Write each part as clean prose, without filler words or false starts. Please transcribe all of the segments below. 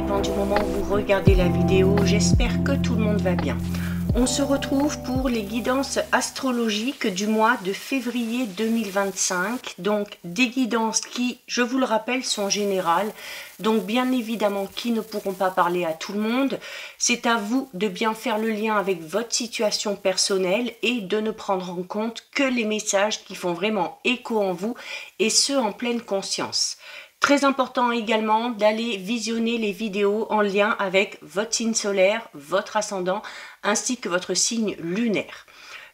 dépend du moment où vous regardez la vidéo. J'espère que tout le monde va bien. On se retrouve pour les guidances astrologiques du mois de février 2025. Donc des guidances qui, je vous le rappelle, sont générales. Donc bien évidemment qui ne pourront pas parler à tout le monde. C'est à vous de bien faire le lien avec votre situation personnelle et de ne prendre en compte que les messages qui font vraiment écho en vous et ce en pleine conscience. Très important également d'aller visionner les vidéos en lien avec votre signe solaire, votre ascendant, ainsi que votre signe lunaire.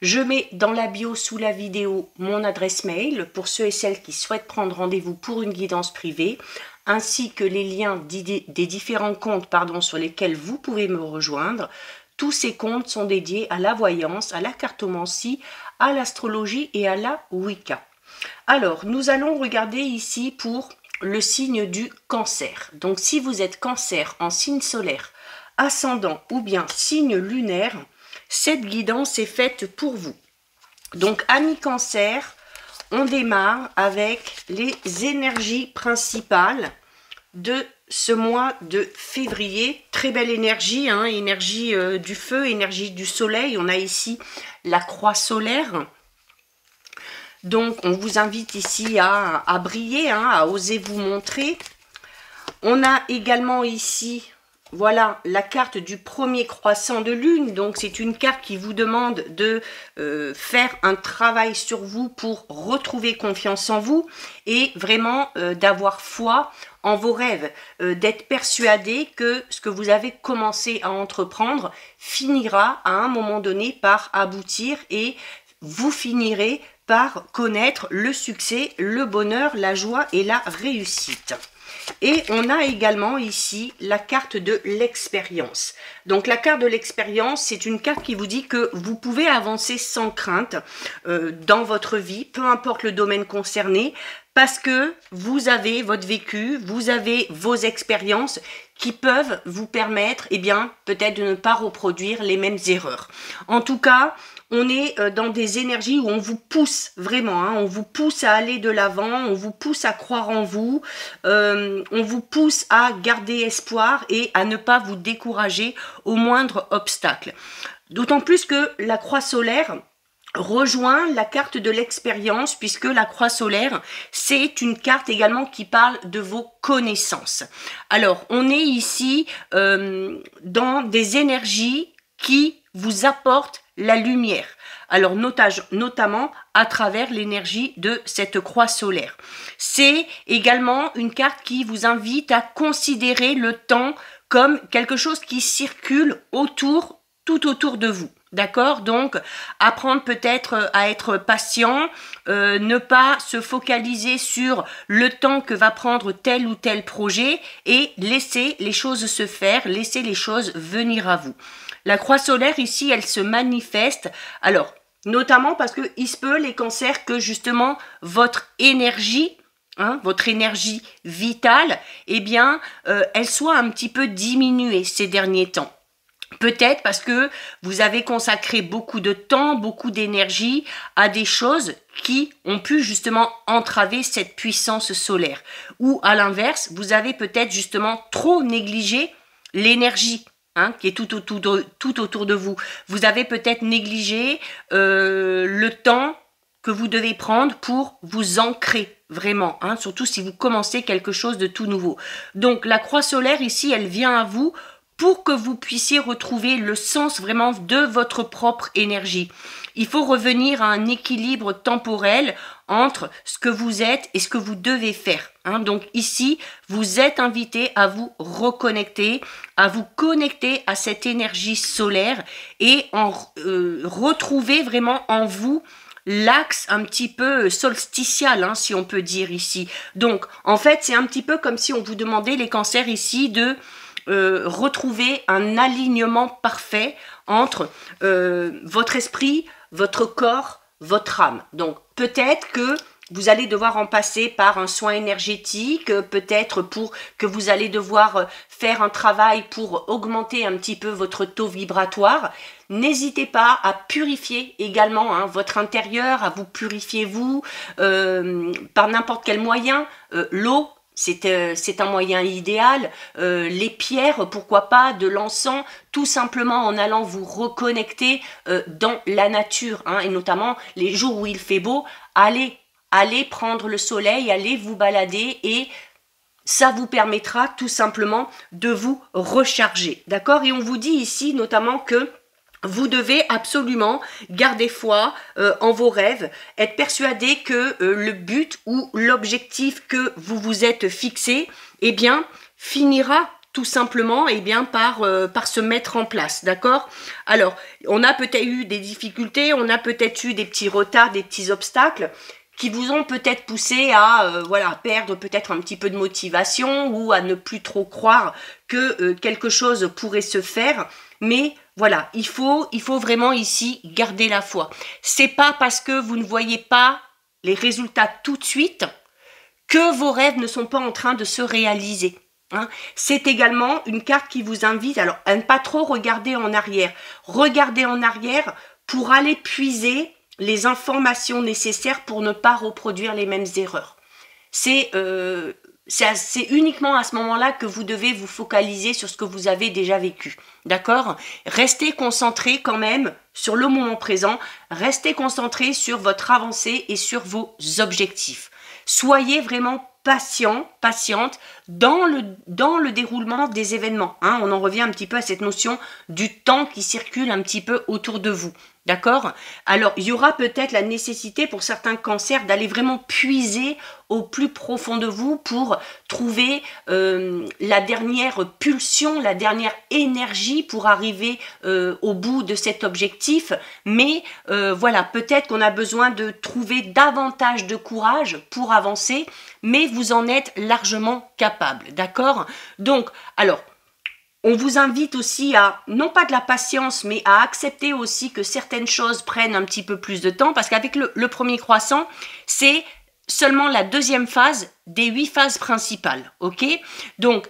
Je mets dans la bio sous la vidéo mon adresse mail pour ceux et celles qui souhaitent prendre rendez-vous pour une guidance privée, ainsi que les liens des différents comptes sur lesquels vous pouvez me rejoindre. Tous ces comptes sont dédiés à la voyance, à la cartomancie, à l'astrologie et à la Wicca. Alors, nous allons regarder ici pour le signe du cancer. Donc si vous êtes cancer en signe solaire, ascendant ou bien signe lunaire, cette guidance est faite pour vous. Donc amis cancer, on démarre avec les énergies principales de ce mois de février. Très belle énergie, énergie du feu, énergie du soleil. On a ici la croix solaire. Donc, on vous invite ici à briller, à oser vous montrer. On a également ici, voilà, la carte du premier croissant de lune. Donc, c'est une carte qui vous demande de faire un travail sur vous pour retrouver confiance en vous et vraiment d'avoir foi en vos rêves, d'être persuadé que ce que vous avez commencé à entreprendre finira à un moment donné par aboutir et vous finirez par connaître le succès, le bonheur, la joie et la réussite. Et on a également ici la carte de l'expérience. Donc la carte de l'expérience, c'est une carte qui vous dit que vous pouvez avancer sans crainte dans votre vie, peu importe le domaine concerné, parce que vous avez votre vécu, vous avez vos expériences qui peuvent vous permettre, peut-être de ne pas reproduire les mêmes erreurs. En tout cas, on est dans des énergies où on vous pousse vraiment, on vous pousse à aller de l'avant, on vous pousse à croire en vous, on vous pousse à garder espoir et à ne pas vous décourager au moindre obstacle. D'autant plus que la croix solaire rejoint la carte de l'expérience, puisque la croix solaire, c'est une carte également qui parle de vos connaissances. Alors, on est ici dans des énergies qui vous apportent la lumière. Alors, notamment à travers l'énergie de cette croix solaire. C'est également une carte qui vous invite à considérer le temps comme quelque chose qui circule tout autour de vous. D'accord? Donc, apprendre peut-être à être patient, ne pas se focaliser sur le temps que va prendre tel ou tel projet et laisser les choses se faire, laisser les choses venir à vous. La croix solaire ici, elle se manifeste, alors, notamment parce qu'il se peut, les cancers, que justement votre énergie vitale, elle soit un petit peu diminuée ces derniers temps. Peut-être parce que vous avez consacré beaucoup de temps, beaucoup d'énergie à des choses qui ont pu justement entraver cette puissance solaire. Ou à l'inverse, vous avez peut-être justement trop négligé l'énergie qui est tout autour de vous. Vous avez peut-être négligé le temps que vous devez prendre pour vous ancrer vraiment, surtout si vous commencez quelque chose de tout nouveau. Donc la croix solaire ici, elle vient à vous pour que vous puissiez retrouver le sens vraiment de votre propre énergie. Il faut revenir à un équilibre temporel entre ce que vous êtes et ce que vous devez faire. Donc ici, vous êtes invité à vous reconnecter, à vous connecter à cette énergie solaire et retrouver vraiment en vous l'axe un petit peu solsticial, si on peut dire ici. Donc, en fait, c'est un petit peu comme si on vous demandait, les cancers ici, de retrouver un alignement parfait entre votre esprit, votre corps, votre âme. Donc peut-être que vous allez devoir en passer par un soin énergétique, peut-être que vous allez devoir faire un travail pour augmenter un petit peu votre taux vibratoire. N'hésitez pas à purifier également votre intérieur, à vous purifier vous par n'importe quel moyen, l'eau, c'est un moyen idéal. Les pierres, pourquoi pas, de l'encens, tout simplement en allant vous reconnecter dans la nature, hein, et notamment les jours où il fait beau, allez prendre le soleil, allez vous balader et ça vous permettra tout simplement de vous recharger, d'accord? Et on vous dit ici notamment que vous devez absolument garder foi en vos rêves, être persuadé que le but ou l'objectif que vous vous êtes fixé, eh bien, finira tout simplement par se mettre en place, d'accord? Alors, on a peut-être eu des difficultés, on a peut-être eu des petits retards, des petits obstacles qui vous ont peut-être poussé à perdre peut-être un petit peu de motivation ou à ne plus trop croire que quelque chose pourrait se faire, mais voilà, il faut vraiment ici garder la foi. C'est pas parce que vous ne voyez pas les résultats tout de suite que vos rêves ne sont pas en train de se réaliser. Hein. C'est également une carte qui vous invite alors à ne pas trop regarder en arrière. Regardez en arrière pour aller puiser les informations nécessaires pour ne pas reproduire les mêmes erreurs. C'est uniquement à ce moment-là que vous devez vous focaliser sur ce que vous avez déjà vécu. D'accord? Restez concentré quand même sur le moment présent. Restez concentré sur votre avancée et sur vos objectifs. Soyez vraiment patient, patiente dans le déroulement des événements. Hein, on en revient un petit peu à cette notion du temps qui circule un petit peu autour de vous. D'accord? Alors, il y aura peut-être la nécessité pour certains cancers d'aller vraiment puiser au plus profond de vous pour trouver la dernière pulsion, la dernière énergie pour arriver au bout de cet objectif. Mais voilà, peut-être qu'on a besoin de trouver davantage de courage pour avancer, mais vous en êtes largement capable. D'accord? Donc, alors, on vous invite aussi à, non pas de la patience, mais à accepter aussi que certaines choses prennent un petit peu plus de temps, parce qu'avec le premier croissant, c'est seulement la deuxième phase des 8 phases principales, ok? Donc,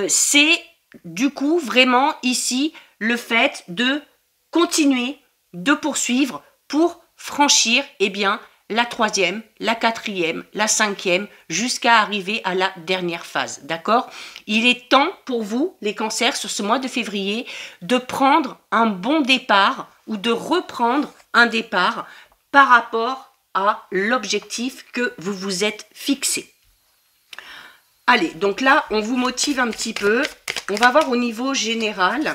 c'est du coup vraiment ici le fait de continuer, de poursuivre pour franchir, eh bien, la 3e, la 4e, la 5e, jusqu'à arriver à la dernière phase, d'accord? Il est temps pour vous, les cancers, sur ce mois de février, de prendre un bon départ ou de reprendre un départ par rapport à l'objectif que vous vous êtes fixé. Allez, donc là, on vous motive un petit peu. On va voir au niveau général.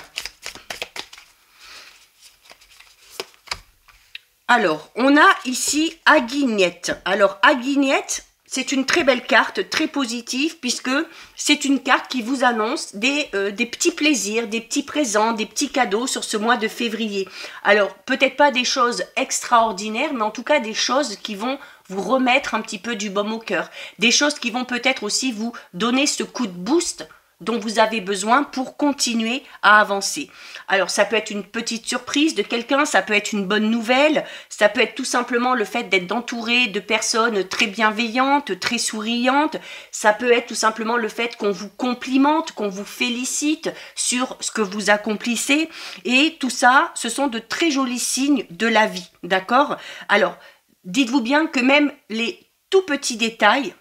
Alors, on a ici Aguignette. Alors, Aguignette, c'est une très belle carte, très positive, puisque c'est une carte qui vous annonce des petits plaisirs, des petits présents, des petits cadeaux sur ce mois de février. Alors, peut-être pas des choses extraordinaires, mais en tout cas des choses qui vont vous remettre un petit peu du baume au cœur. Des choses qui vont peut-être aussi vous donner ce coup de boost dont vous avez besoin pour continuer à avancer. Alors, ça peut être une petite surprise de quelqu'un, ça peut être une bonne nouvelle, ça peut être tout simplement le fait d'être entouré de personnes très bienveillantes, très souriantes, ça peut être tout simplement le fait qu'on vous complimente, qu'on vous félicite sur ce que vous accomplissez, et tout ça, ce sont de très jolis signes de la vie, d'accord? Alors, dites-vous bien que même les tout petits détails,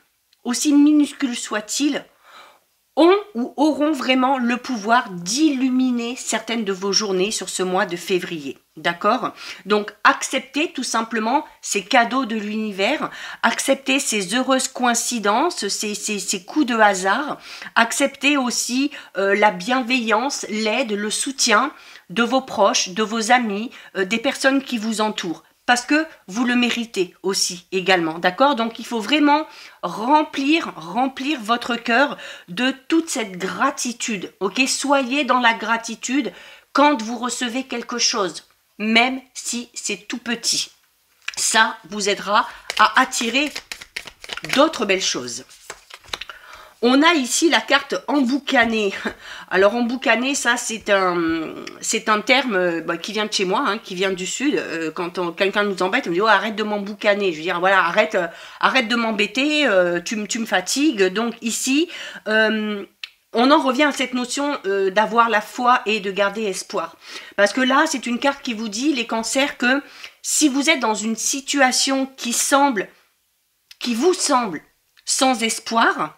aussi minuscules soient-ils, ont ou auront vraiment le pouvoir d'illuminer certaines de vos journées sur ce mois de février. D'accord? Donc, acceptez tout simplement ces cadeaux de l'univers, acceptez ces heureuses coïncidences, ces coups de hasard, acceptez aussi la bienveillance, l'aide, le soutien de vos proches, de vos amis, des personnes qui vous entourent. Parce que vous le méritez aussi également, d'accord? Donc, il faut vraiment remplir votre cœur de toute cette gratitude, ok? Soyez dans la gratitude quand vous recevez quelque chose, même si c'est tout petit. Ça vous aidera à attirer d'autres belles choses. On a ici la carte emboucanée. Alors emboucanée, ça c'est un terme qui vient de chez moi, hein, qui vient du sud. Quand quelqu'un nous embête, on me dit oh, arrête de m'emboucaner. Je veux dire voilà, arrête de m'embêter, tu me fatigues. Donc ici, on en revient à cette notion d'avoir la foi et de garder espoir. Parce que là, c'est une carte qui vous dit, les cancers, que si vous êtes dans une situation qui vous semble sans espoir,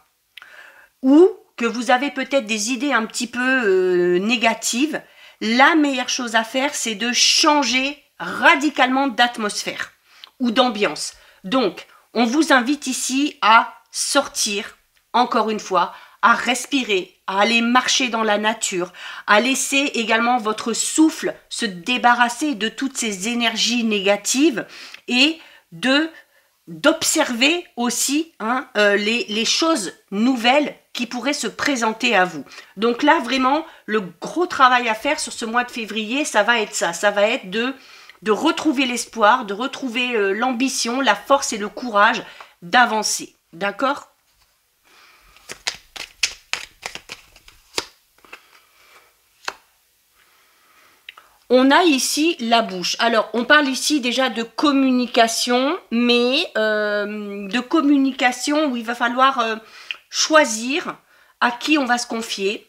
ou que vous avez peut-être des idées un petit peu négatives, la meilleure chose à faire, c'est de changer radicalement d'atmosphère ou d'ambiance. Donc, on vous invite ici à sortir, encore une fois, à respirer, à aller marcher dans la nature, à laisser également votre souffle se débarrasser de toutes ces énergies négatives et d'observer aussi les choses nouvelles qui pourraient se présenter à vous. Donc là, vraiment, le gros travail à faire sur ce mois de février, ça va être ça. Ça va être de retrouver l'espoir, de retrouver l'ambition, la force et le courage d'avancer. D'accord ? On a ici la bouche. Alors, on parle ici déjà de communication, mais de communication où il va falloir choisir à qui on va se confier,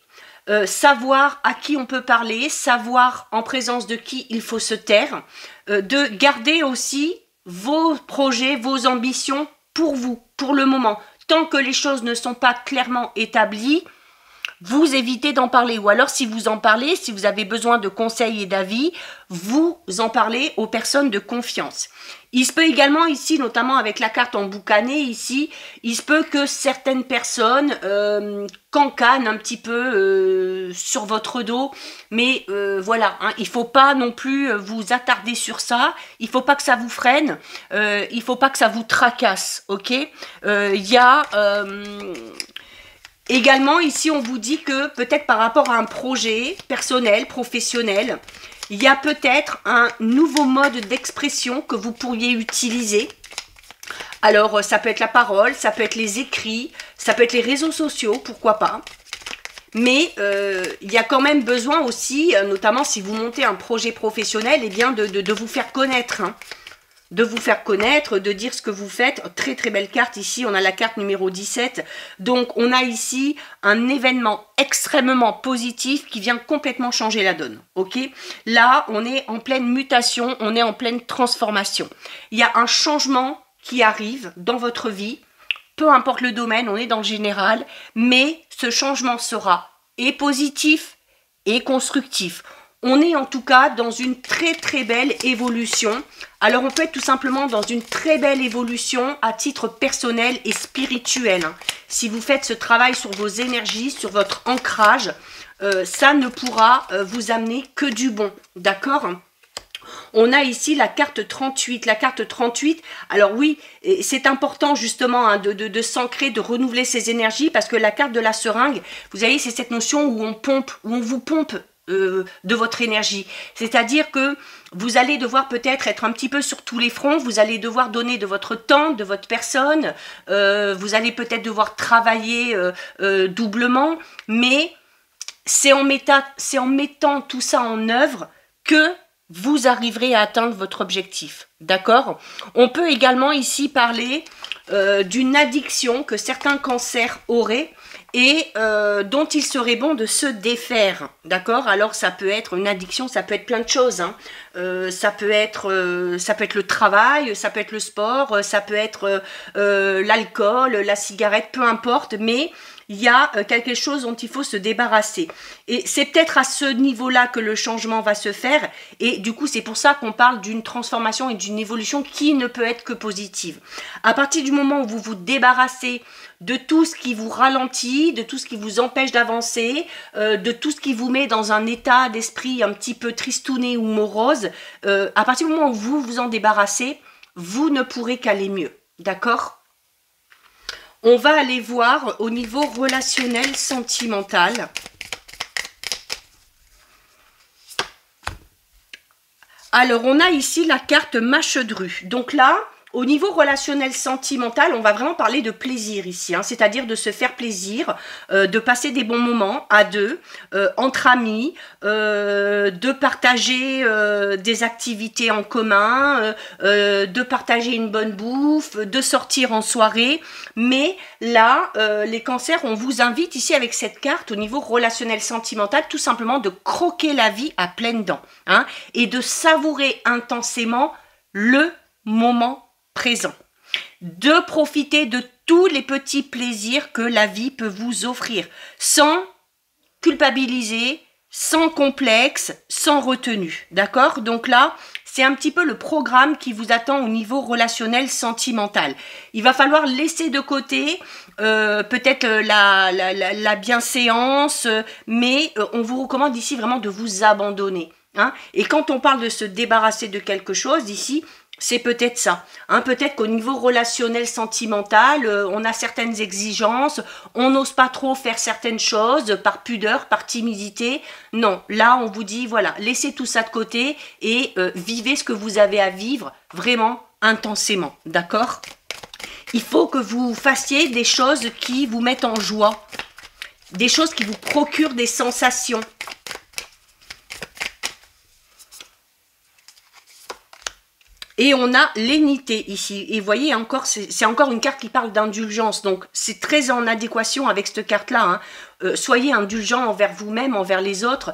savoir à qui on peut parler, savoir en présence de qui il faut se taire, de garder aussi vos projets, vos ambitions pour vous, pour le moment. Tant que les choses ne sont pas clairement établies, vous évitez d'en parler, ou alors si vous en parlez, si vous avez besoin de conseils et d'avis, vous en parlez aux personnes de confiance. Il se peut également ici, notamment avec la carte emboucanée ici, il se peut que certaines personnes cancanent un petit peu sur votre dos, mais voilà, il ne faut pas non plus vous attarder sur ça, il ne faut pas que ça vous freine, il ne faut pas que ça vous tracasse, ok ? Il y a... Également, ici, on vous dit que peut-être par rapport à un projet personnel, professionnel, il y a peut-être un nouveau mode d'expression que vous pourriez utiliser. Alors, ça peut être la parole, ça peut être les écrits, ça peut être les réseaux sociaux, pourquoi pas. Mais il y a quand même besoin aussi, notamment si vous montez un projet professionnel, eh bien de vous faire connaître, hein. De vous faire connaître, de dire ce que vous faites. Très très belle carte ici, on a la carte numéro 17. Donc on a ici un événement extrêmement positif qui vient complètement changer la donne. Ok ? Là, on est en pleine mutation, on est en pleine transformation. Il y a un changement qui arrive dans votre vie, peu importe le domaine, on est dans le général, mais ce changement sera et positif et constructif. On est en tout cas dans une très très belle évolution. Alors on peut être tout simplement dans une très belle évolution à titre personnel et spirituel. Si vous faites ce travail sur vos énergies, sur votre ancrage, ça ne pourra vous amener que du bon. D'accord ? On a ici la carte 38. La carte 38, alors oui, c'est important justement de s'ancrer, de renouveler ses énergies parce que la carte de la seringue, vous voyez, c'est cette notion où on pompe, où on vous pompe de votre énergie. C'est-à-dire que vous allez devoir peut-être être un petit peu sur tous les fronts, vous allez devoir donner de votre temps, de votre personne, vous allez peut-être devoir travailler doublement, mais c'est en mettant tout ça en œuvre que vous arriverez à atteindre votre objectif. D'accord ? On peut également ici parler d'une addiction que certains cancers auraient et dont il serait bon de se défaire. D'accord ? Alors ça peut être une addiction, ça peut être plein de choses. Hein. Ça peut être le travail, ça peut être le sport, ça peut être l'alcool, la cigarette, peu importe, mais il y a quelque chose dont il faut se débarrasser. Et c'est peut-être à ce niveau-là que le changement va se faire. Et du coup, c'est pour ça qu'on parle d'une transformation et d'une évolution qui ne peut être que positive. À partir du moment où vous vous débarrassez de tout ce qui vous ralentit, de tout ce qui vous empêche d'avancer, de tout ce qui vous met dans un état d'esprit un petit peu tristouné ou morose, à partir du moment où vous vous en débarrassez, vous ne pourrez qu'aller mieux. D'accord ? On va aller voir au niveau relationnel, sentimental. Alors, on a ici la carte Machedru. Donc là, au niveau relationnel sentimental, on va vraiment parler de plaisir ici, hein, c'est-à-dire de se faire plaisir, de passer des bons moments à deux, entre amis, de partager des activités en commun, de partager une bonne bouffe, de sortir en soirée. Mais là, les cancers, on vous invite ici avec cette carte au niveau relationnel sentimental, tout simplement de croquer la vie à pleines dents, hein, et de savourer intensément le moment présent, de profiter de tous les petits plaisirs que la vie peut vous offrir, sans culpabiliser, sans complexe, sans retenue, d'accord? Donc là, c'est un petit peu le programme qui vous attend au niveau relationnel sentimental. Il va falloir laisser de côté peut-être la bienséance, mais on vous recommande ici vraiment de vous abandonner. Hein? Et quand on parle de se débarrasser de quelque chose, ici, c'est peut-être ça. Hein, peut-être qu'au niveau relationnel sentimental, on a certaines exigences, on n'ose pas trop faire certaines choses par pudeur, par timidité. Non, là on vous dit, voilà, laissez tout ça de côté et vivez ce que vous avez à vivre vraiment intensément. D'accord? Il faut que vous fassiez des choses qui vous mettent en joie, des choses qui vous procurent des sensations. Et on a l'énité ici. Et vous voyez, encore, c'est encore une carte qui parle d'indulgence. Donc, c'est très en adéquation avec cette carte-là. Hein. Soyez indulgent envers vous-même, envers les autres.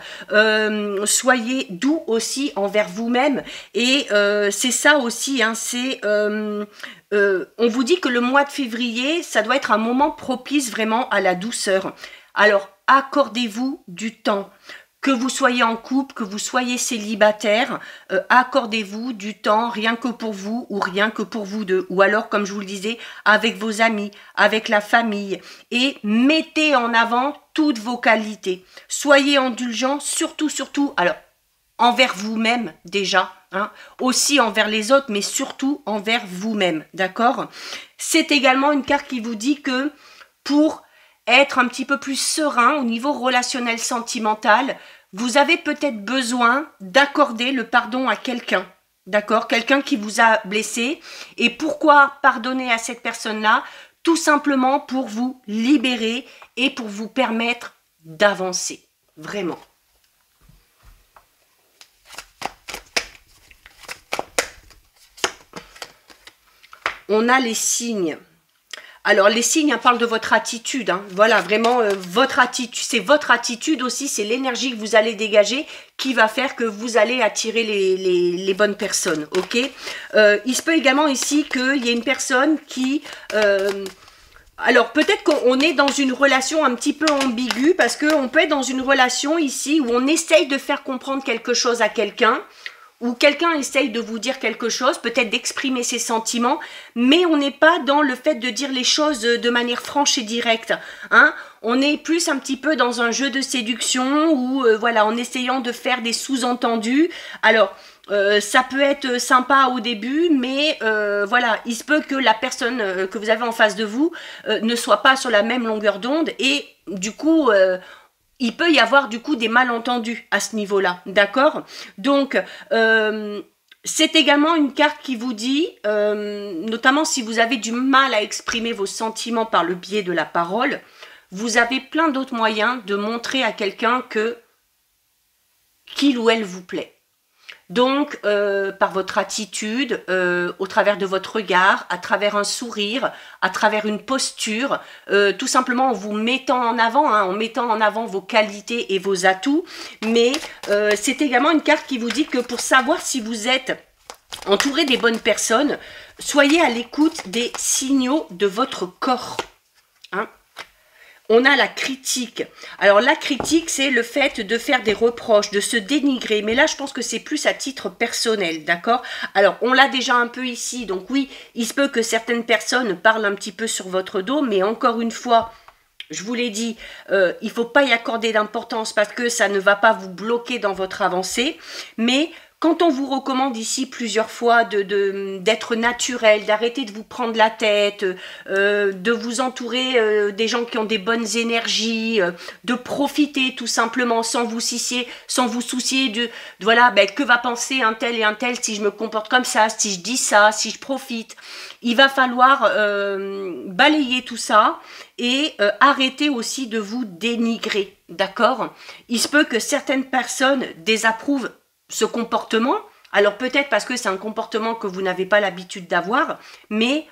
Soyez doux aussi envers vous-même. Et c'est ça aussi. Hein, on vous dit que le mois de février, ça doit être un moment propice vraiment à la douceur. Alors, accordez-vous du temps. Que vous soyez en couple, que vous soyez célibataire, accordez-vous du temps rien que pour vous ou rien que pour vous deux. Ou alors, comme je vous le disais, avec vos amis, avec la famille. Et mettez en avant toutes vos qualités. Soyez indulgents, surtout, alors, envers vous-même déjà. Hein, aussi envers les autres, mais surtout envers vous-même. D'accord? C'est également une carte qui vous dit que pour être un petit peu plus serein au niveau relationnel sentimental, vous avez peut-être besoin d'accorder le pardon à quelqu'un, d'accord? Quelqu'un qui vous a blessé. Et pourquoi pardonner à cette personne-là? Tout simplement pour vous libérer et pour vous permettre d'avancer, vraiment. On a les signes. Alors, les signes, hein, parlent de votre attitude. Hein. Voilà, vraiment, votre attitude, c'est votre attitude aussi, c'est l'énergie que vous allez dégager qui va faire que vous allez attirer les bonnes personnes, ok? Il se peut également ici qu'il y ait une personne qui... alors, peut-être qu'on est dans une relation un petit peu ambiguë, parce qu'on peut être dans une relation ici où on essaye de faire comprendre quelque chose à quelqu'un, où quelqu'un essaye de vous dire quelque chose, peut-être d'exprimer ses sentiments, mais on n'est pas dans le fait de dire les choses de manière franche et directe. Hein. On est plus un petit peu dans un jeu de séduction, ou voilà, en essayant de faire des sous-entendus. Alors, ça peut être sympa au début, mais voilà, il se peut que la personne que vous avez en face de vous ne soit pas sur la même longueur d'onde, et du coup... il peut y avoir du coup des malentendus à ce niveau-là, d'accord? Donc, c'est également une carte qui vous dit, notamment si vous avez du mal à exprimer vos sentiments par le biais de la parole, vous avez plein d'autres moyens de montrer à quelqu'un que qu'il ou elle vous plaît. Donc, par votre attitude, au travers de votre regard, à travers un sourire, à travers une posture, tout simplement en vous mettant en avant, hein, en mettant en avant vos qualités et vos atouts. Mais c'est également une carte qui vous dit que pour savoir si vous êtes entouré des bonnes personnes, soyez à l'écoute des signaux de votre corps. Hein. On a la critique. Alors la critique, c'est le fait de faire des reproches, de se dénigrer. Mais là, je pense que c'est plus à titre personnel, d'accord? Alors, on l'a déjà un peu ici. Donc oui, il se peut que certaines personnes parlent un petit peu sur votre dos. Mais encore une fois, je vous l'ai dit, il ne faut pas y accorder d'importance parce que ça ne va pas vous bloquer dans votre avancée. Mais... quand on vous recommande ici plusieurs fois d'être naturel, d'arrêter de vous prendre la tête, de vous entourer des gens qui ont des bonnes énergies, de profiter tout simplement sans vous soucier de voilà, ben, que va penser un tel et un tel si je me comporte comme ça, si je dis ça, si je profite. Il va falloir balayer tout ça et arrêter aussi de vous dénigrer, d'accord? Il se peut que certaines personnes désapprouvent ce comportement, alors peut-être parce que c'est un comportement que vous n'avez pas l'habitude d'avoir, mais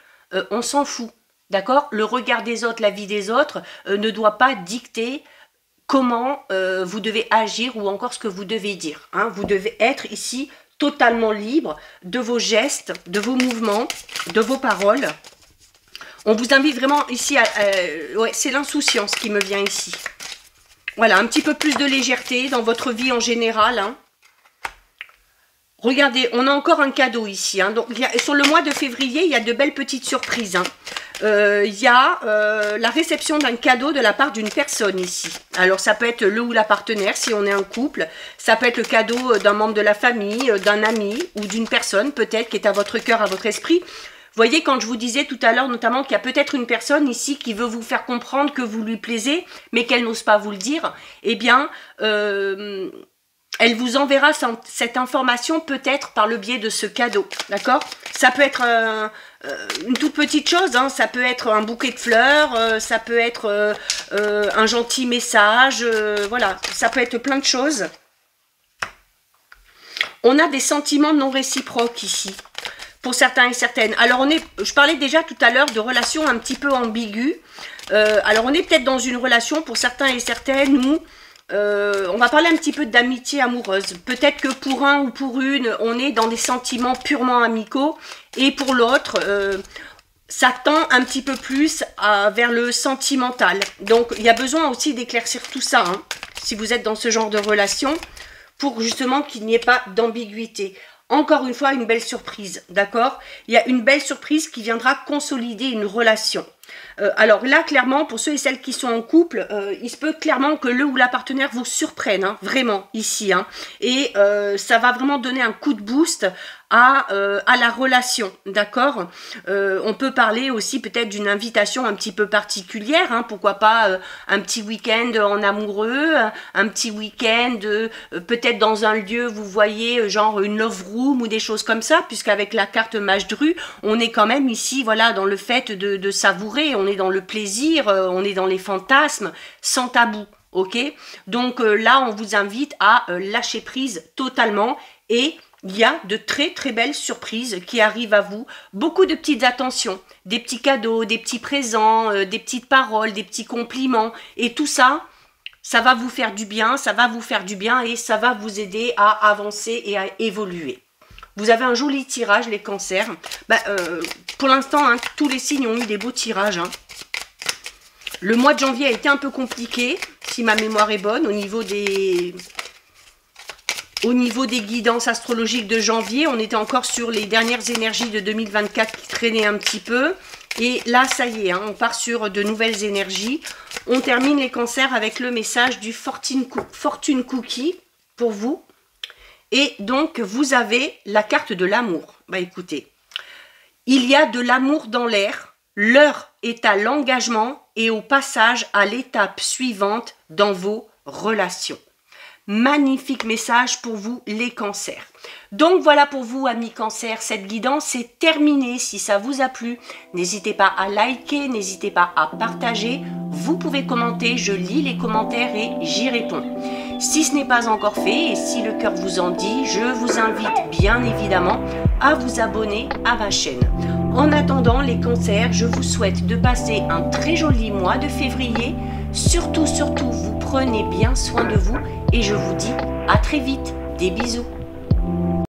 on s'en fout, d'accord? Le regard des autres, la vie des autres ne doit pas dicter comment vous devez agir ou encore ce que vous devez dire. Hein? Vous devez être ici totalement libre de vos gestes, de vos mouvements, de vos paroles. On vous invite vraiment ici à... ouais, c'est l'insouciance qui me vient ici. Voilà, un petit peu plus de légèreté dans votre vie en général. Hein. Regardez, on a encore un cadeau ici. Hein. Donc, sur le mois de février, il y a de belles petites surprises. Hein. Il y a la réception d'un cadeau de la part d'une personne ici. Alors, ça peut être le ou la partenaire si on est un couple. Ça peut être le cadeau d'un membre de la famille, d'un ami ou d'une personne peut-être qui est à votre cœur, à votre esprit. Vous voyez, quand je vous disais tout à l'heure, notamment, qu'il y a peut-être une personne ici qui veut vous faire comprendre que vous lui plaisez, mais qu'elle n'ose pas vous le dire, eh bien, elle vous enverra cette information peut-être par le biais de ce cadeau, d'accord? Ça peut être une toute petite chose, hein, ça peut être un bouquet de fleurs, ça peut être un gentil message, voilà, ça peut être plein de choses. On a des sentiments non réciproques ici. Pour certains et certaines. Alors, je parlais déjà tout à l'heure de relations un petit peu ambiguës. Alors, on est peut-être dans une relation pour certains et certaines où on va parler un petit peu d'amitié amoureuse. Peut-être que pour un ou pour une, on est dans des sentiments purement amicaux et pour l'autre, ça tend un petit peu plus vers le sentimental. Donc, il y a besoin aussi d'éclaircir tout ça, hein, si vous êtes dans ce genre de relation, pour justement qu'il n'y ait pas d'ambiguïté. Encore une fois, une belle surprise, d'accord? Il y a une belle surprise qui viendra consolider une relation. Alors là, clairement, pour ceux et celles qui sont en couple, il se peut clairement que le ou la partenaire vous surprenne, hein, vraiment, ici. Hein, et ça va vraiment donner un coup de boost à la relation, d'accord? On peut parler aussi peut-être d'une invitation un petit peu particulière, hein, pourquoi pas un petit week-end en amoureux, un petit week-end peut-être dans un lieu, vous voyez, genre une love room ou des choses comme ça, puisqu'avec la carte Mage Dru, on est quand même ici, voilà, dans le fait de savourer, on est dans le plaisir, on est dans les fantasmes, sans tabou, ok? Donc là, on vous invite à lâcher prise totalement et il y a de très très belles surprises qui arrivent à vous, beaucoup de petites attentions, des petits cadeaux, des petits présents, des petites paroles, des petits compliments et tout ça, ça va vous faire du bien, ça va vous faire du bien et ça va vous aider à avancer et à évoluer. Vous avez un joli tirage, les cancers. Pour l'instant, hein, tous les signes ont eu des beaux tirages. Hein. Le mois de janvier a été un peu compliqué, si ma mémoire est bonne, au niveau des guidances astrologiques de janvier. On était encore sur les dernières énergies de 2024 qui traînaient un petit peu. Et là, ça y est, hein, on part sur de nouvelles énergies. On termine les cancers avec le message du Fortune Cookie pour vous. Et donc, vous avez la carte de l'amour. Bah écoutez, il y a de l'amour dans l'air. L'heure est à l'engagement et au passage à l'étape suivante dans vos relations. Magnifique message pour vous, les cancers. Donc voilà pour vous, amis cancers, cette guidance est terminée. Si ça vous a plu, n'hésitez pas à liker, n'hésitez pas à partager. Vous pouvez commenter, je lis les commentaires et j'y réponds. Si ce n'est pas encore fait et si le cœur vous en dit, je vous invite bien évidemment à vous abonner à ma chaîne. En attendant, les cancers, je vous souhaite de passer un très joli mois de février. Surtout, vous prenez bien soin de vous et je vous dis à très vite. Des bisous.